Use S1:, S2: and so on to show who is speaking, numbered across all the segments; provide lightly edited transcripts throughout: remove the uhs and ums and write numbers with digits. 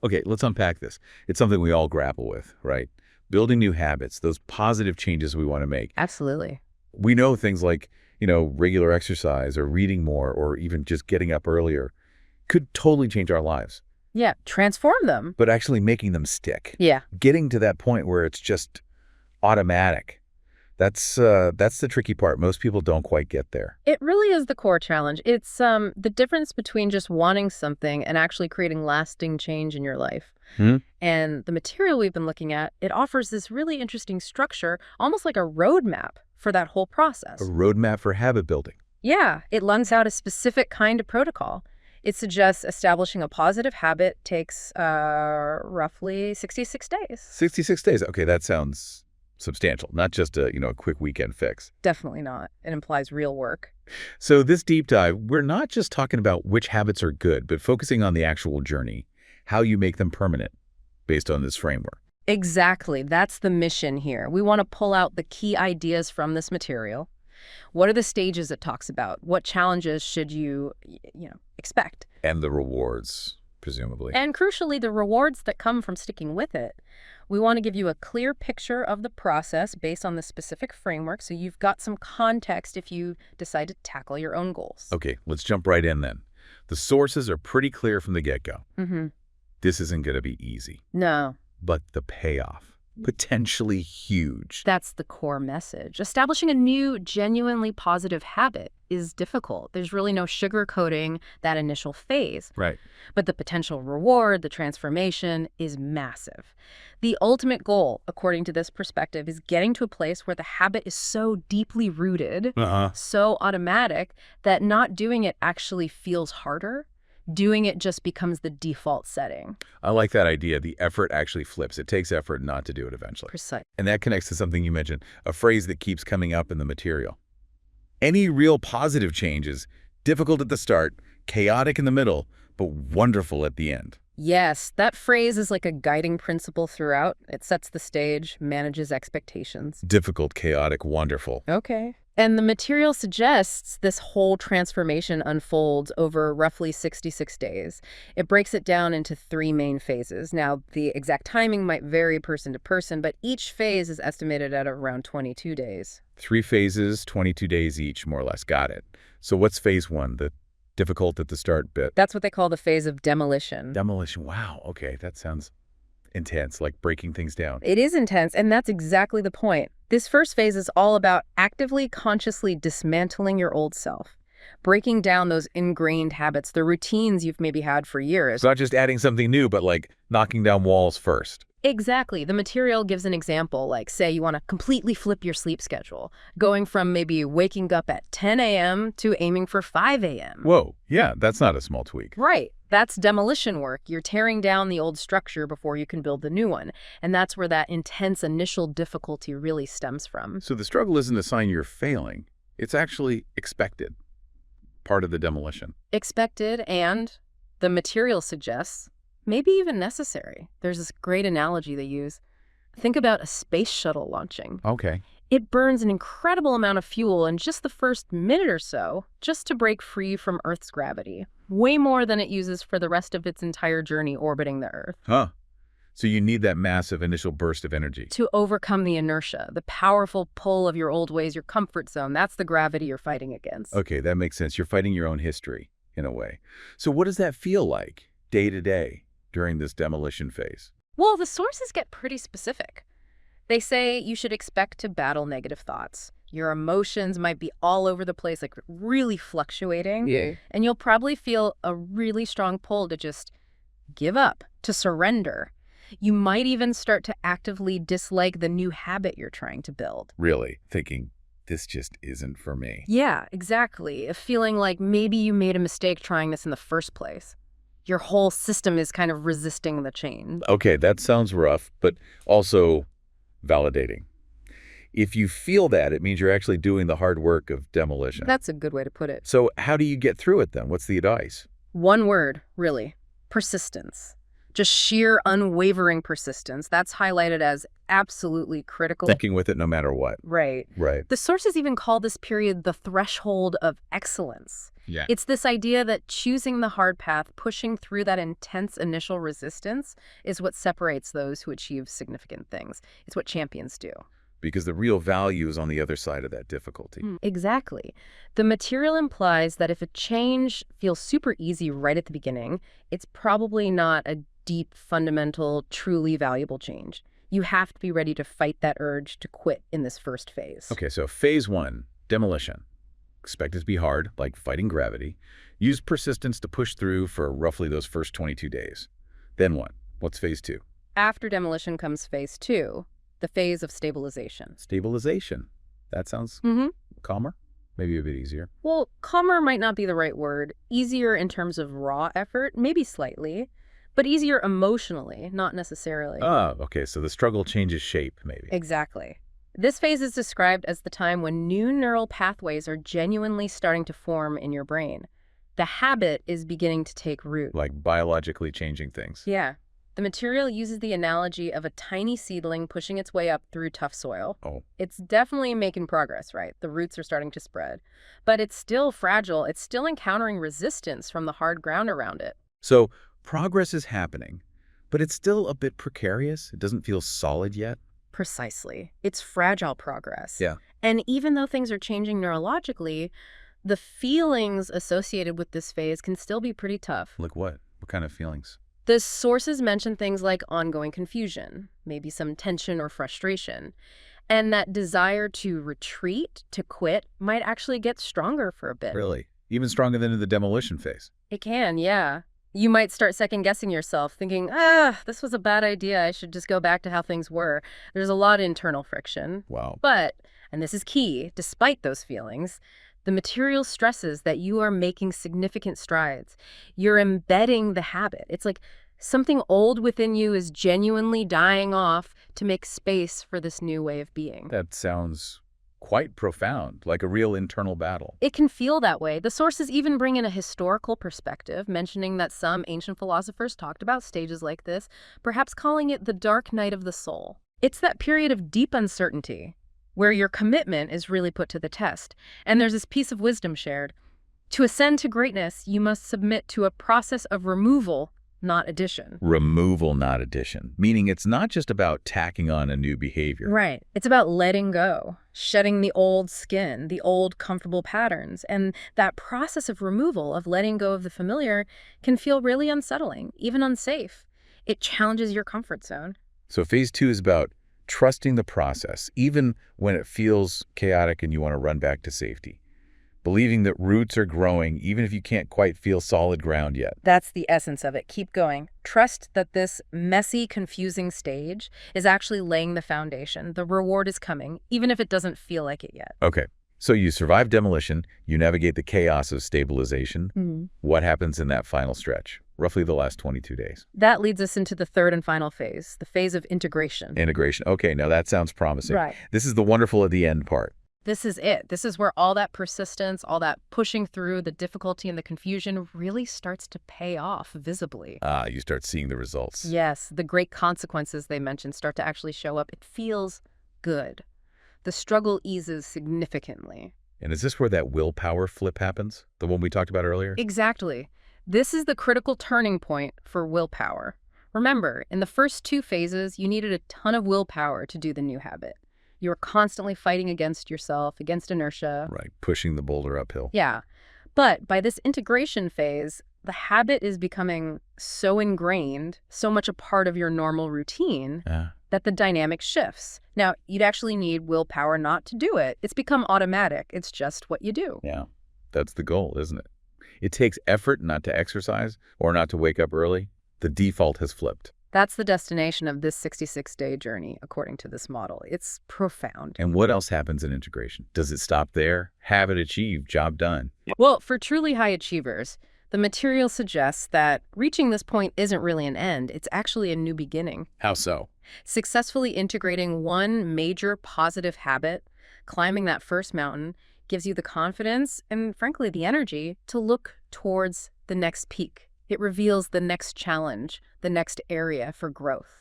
S1: Okay, let's unpack this. It's something we all grapple with, right? Building new habits, those positive changes we want to make.
S2: Absolutely.
S1: We know things like, regular exercise or reading more or even just getting up earlier could totally change our lives.
S2: Yeah, transform them.
S1: But actually making them stick,
S2: Yeah.
S1: getting to that point where it's just automatic, that's the tricky part. Most people don't quite get there.
S2: It really is the core challenge. It's the difference between just wanting something and actually creating lasting change in your life. And the material we've been looking at, it offers this really interesting structure, almost like a roadmap for that whole process.
S1: A roadmap for habit building.
S2: Yeah, it lungs out a specific kind of protocol. It suggests establishing a positive habit takes roughly 66 days.
S1: 66 days. Okay, that sounds substantial, not just a quick weekend fix.
S2: Definitely not. It implies real work.
S1: So this deep dive, we're not just talking about which habits are good, but focusing on the actual journey, how you make them permanent based on this framework.
S2: Exactly. That's the mission here. We want to pull out the key ideas from this material. What are the stages it talks about? What challenges should you expect?
S1: And the rewards, presumably.
S2: And crucially, the rewards that come from sticking with it. We want to give you a clear picture of the process based on the specific framework, so you've got some context if you decide to tackle your own goals.
S1: Okay, let's jump right in then. The sources are pretty clear from the get-go. This isn't going to be easy.
S2: No.
S1: But the payoff, potentially huge.
S2: That's the core message. Establishing a new, genuinely positive habit is difficult. There's really no sugarcoating that initial phase.
S1: Right.
S2: But the potential reward, the transformation, is massive. The ultimate goal, according to this perspective, is getting to a place where the habit is so deeply rooted, so automatic, that not doing it actually feels harder. Doing it just becomes the default setting.
S1: I like that idea. The effort actually flips. It takes effort not to do it eventually.
S2: Precisely.
S1: And that connects to something you mentioned, a phrase that keeps coming up in the material. Any real positive change is difficult at the start, chaotic in the middle, but wonderful at the end.
S2: Yes, that phrase is like a guiding principle throughout. It sets the stage, manages expectations.
S1: Difficult, chaotic, wonderful.
S2: Okay. And the material suggests this whole transformation unfolds over roughly 66 days. It breaks it down into 3 main phases. Now, the exact timing might vary person to person, but each phase is estimated at around 22 days.
S1: 3 phases, 22 days each, more or less. Got it. So what's phase 1, the difficult at the start bit?
S2: That's what they call the phase of demolition.
S1: Demolition. Wow. Okay, that sounds intense, like breaking things down.
S2: It is intense, and that's exactly the point. This first phase is all about actively, consciously dismantling your old self, breaking down those ingrained habits, the routines you've maybe had for years.
S1: It's not just adding something new, but like knocking down walls first.
S2: Exactly. The material gives an example, like say you want to completely flip your sleep schedule, going from maybe waking up at 10 a.m. to aiming for 5 a.m.
S1: Whoa, yeah, that's not a small tweak.
S2: Right. That's demolition work. You're tearing down the old structure before you can build the new one. And that's where that intense initial difficulty really stems from.
S1: So the struggle isn't a sign you're failing. It's actually expected, part of the demolition.
S2: Expected, and the material suggests maybe even necessary. There's this great analogy they use. Think about a space shuttle launching.
S1: Okay.
S2: It burns an incredible amount of fuel in just the first minute or so, just to break free from Earth's gravity. Way more than it uses for the rest of its entire journey orbiting the Earth.
S1: Huh. So you need that massive initial burst of energy.
S2: To overcome the inertia, the powerful pull of your old ways, your comfort zone. That's the gravity you're fighting against.
S1: Okay, that makes sense. You're fighting your own history, in a way. So what does that feel like, day to day, during this demolition phase?
S2: Well, the sources get pretty specific. They say you should expect to battle negative thoughts. Your emotions might be all over the place, like really fluctuating.
S1: Yeah.
S2: And you'll probably feel a really strong pull to just give up, to surrender. You might even start to actively dislike the new habit you're trying to build.
S1: Really? Thinking, this just isn't for me.
S2: Yeah, exactly. A feeling like maybe you made a mistake trying this in the first place. Your whole system is kind of resisting the change.
S1: Okay, that sounds rough, but also validating. If you feel that, it means you're actually doing the hard work of demolition.
S2: That's a good way to put it.
S1: So how do you get through it then? What's the advice?
S2: One word, really. Persistence. Just sheer unwavering persistence. That's highlighted as absolutely critical.
S1: Sticking with it no matter what.
S2: Right.
S1: Right.
S2: The sources even call this period the threshold of excellence.
S1: Yeah.
S2: It's this idea that choosing the hard path, pushing through that intense initial resistance, is what separates those who achieve significant things. It's what champions do.
S1: Because the real value is on the other side of that difficulty.
S2: Exactly. The material implies that if a change feels super easy right at the beginning, it's probably not a deep, fundamental, truly valuable change. You have to be ready to fight that urge to quit in this first phase.
S1: Okay, so phase 1, demolition. Expect it to be hard, like fighting gravity. Use persistence to push through for roughly those first 22 days. Then what? What's phase 2?
S2: After demolition comes phase 2, the phase of stabilization.
S1: Stabilization. That sounds calmer? Maybe a bit easier.
S2: Well, calmer might not be the right word. Easier in terms of raw effort, maybe slightly, but easier emotionally, not necessarily.
S1: Oh, okay, so the struggle changes shape, maybe.
S2: Exactly. This phase is described as the time when new neural pathways are genuinely starting to form in your brain. The habit is beginning to take root.
S1: Like biologically changing things.
S2: Yeah. The material uses the analogy of a tiny seedling pushing its way up through tough soil.
S1: Oh.
S2: It's definitely making progress, right? The roots are starting to spread. But it's still fragile. It's still encountering resistance from the hard ground around it.
S1: So progress is happening, but it's still a bit precarious. It doesn't feel solid yet.
S2: Precisely. It's fragile progress.
S1: Yeah.
S2: And even though things are changing neurologically, the feelings associated with this phase can still be pretty tough.
S1: Like what? What kind of feelings?
S2: The sources mention things like ongoing confusion, maybe some tension or frustration, and that desire to retreat, to quit, might actually get stronger for a bit.
S1: Really? Even stronger than in the demolition phase?
S2: It can, yeah. You might start second-guessing yourself, thinking, this was a bad idea. I should just go back to how things were. There's a lot of internal friction.
S1: Wow.
S2: But, and this is key, despite those feelings, the material stresses that you are making significant strides. You're embedding the habit. It's like something old within you is genuinely dying off to make space for this new way of being.
S1: That sounds quite profound, like a real internal battle.
S2: It can feel that way. The sources even bring in a historical perspective, mentioning that some ancient philosophers talked about stages like this, perhaps calling it the dark night of the soul. It's that period of deep uncertainty, where your commitment is really put to the test. And there's this piece of wisdom shared. To ascend to greatness, you must submit to a process of removal, not addition.
S1: Removal, not addition. Meaning it's not just about tacking on a new behavior.
S2: Right. It's about letting go, shedding the old skin, the old comfortable patterns. And that process of removal, of letting go of the familiar, can feel really unsettling, even unsafe. It challenges your comfort zone.
S1: So phase 2 is about trusting the process, even when it feels chaotic and you want to run back to safety. Believing that roots are growing, even if you can't quite feel solid ground yet.
S2: That's the essence of it. Keep going. Trust that this messy, confusing stage is actually laying the foundation. The reward is coming, even if it doesn't feel like it yet.
S1: Okay, so you survive demolition, you navigate the chaos of stabilization. What happens in that final stretch? Roughly the last 22 days.
S2: That leads us into the third and final phase, the phase of integration.
S1: Integration. Okay, now that sounds promising.
S2: Right.
S1: This is the wonderful at the end part.
S2: This is it. This is where all that persistence, all that pushing through, the difficulty and the confusion really starts to pay off visibly.
S1: You start seeing the results.
S2: Yes, the great consequences they mentioned start to actually show up. It feels good. The struggle eases significantly.
S1: And is this where that willpower flip happens? The one we talked about earlier?
S2: Exactly. This is the critical turning point for willpower. Remember, in the first 2 phases, you needed a ton of willpower to do the new habit. You were constantly fighting against yourself, against inertia.
S1: Right, pushing the boulder uphill.
S2: Yeah. But by this integration phase, the habit is becoming so ingrained, so much a part of your normal routine, that the dynamic shifts. Now, you'd actually need willpower not to do it. It's become automatic. It's just what you do.
S1: Yeah, that's the goal, isn't it? It takes effort not to exercise or not to wake up early. The default has flipped.
S2: That's the destination of this 66-day journey, according to this model. It's profound.
S1: And what else happens in integration? Does it stop there? Habit achieved, job done.
S2: Well, for truly high achievers, the material suggests that reaching this point isn't really an end. It's actually a new beginning.
S1: How so?
S2: Successfully integrating one major positive habit, climbing that first mountain, gives you the confidence and, frankly, the energy to look towards the next peak, It reveals the next challenge, the next area for growth.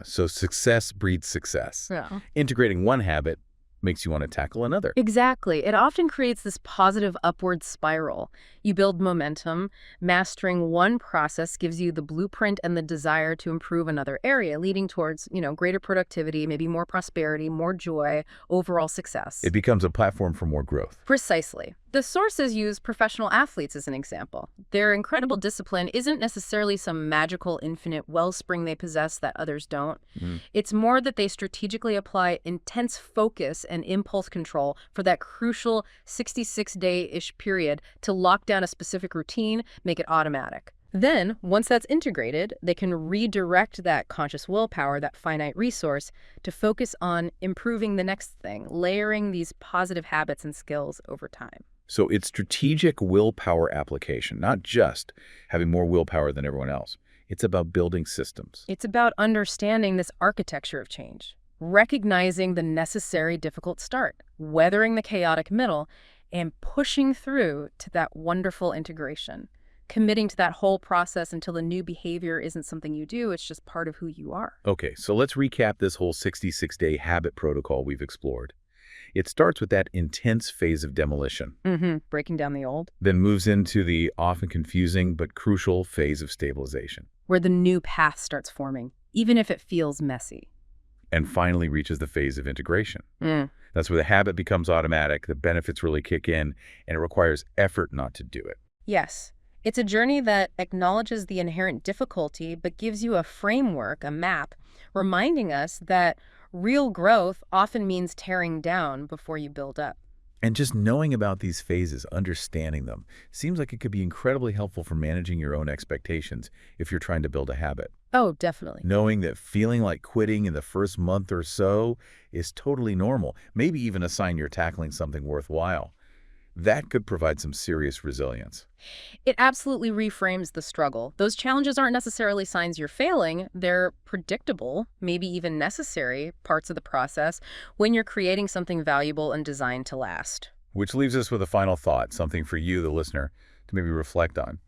S1: So success breeds success.
S2: Yeah.
S1: Integrating one habit makes you want to tackle another.
S2: Exactly. It often creates this positive upward spiral. You build momentum. Mastering one process gives you the blueprint and the desire to improve another area, leading towards, greater productivity, maybe more prosperity, more joy, overall success.
S1: It becomes a platform for more growth.
S2: Precisely. The sources use professional athletes as an example. Their incredible discipline isn't necessarily some magical infinite wellspring they possess that others don't. It's more that they strategically apply intense focus and impulse control for that crucial 66-day-ish period to lock down a specific routine, make it automatic. Then, once that's integrated, they can redirect that conscious willpower, that finite resource, to focus on improving the next thing, layering these positive habits and skills over time.
S1: So it's strategic willpower application, not just having more willpower than everyone else. It's about building systems.
S2: It's about understanding this architecture of change, recognizing the necessary difficult start, weathering the chaotic middle, and pushing through to that wonderful integration. Committing to that whole process until the new behavior isn't something you do, it's just part of who you are.
S1: Okay, so let's recap this whole 66-day habit protocol we've explored. It starts with that intense phase of demolition,
S2: Breaking down the old.
S1: then moves into the often confusing but crucial phase of stabilization,
S2: Where the new path starts forming, even if it feels messy.
S1: and finally reaches the phase of integration. That's where the habit becomes automatic, the benefits really kick in, and it requires effort not to do it.
S2: Yes. It's a journey that acknowledges the inherent difficulty, but gives you a framework, a map, reminding us that real growth often means tearing down before you build up.
S1: And just knowing about these phases, understanding them, seems like it could be incredibly helpful for managing your own expectations if you're trying to build a habit.
S2: Oh, definitely.
S1: Knowing that feeling like quitting in the first month or so is totally normal, maybe even a sign you're tackling something worthwhile. That could provide some serious resilience.
S2: It absolutely reframes the struggle. Those challenges aren't necessarily signs you're failing. They're predictable, maybe even necessary parts of the process when you're creating something valuable and designed to last.
S1: Which leaves us with a final thought, something for you, the listener, to maybe reflect on.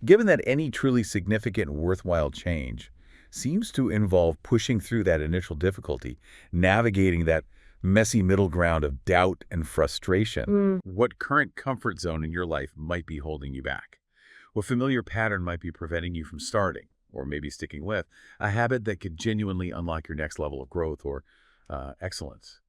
S1: Given that any truly significant, worthwhile change seems to involve pushing through that initial difficulty, navigating that messy middle ground of doubt and frustration, what current comfort zone in your life might be holding you back? What familiar pattern might be preventing you from starting, or maybe sticking with, a habit that could genuinely unlock your next level of growth or excellence?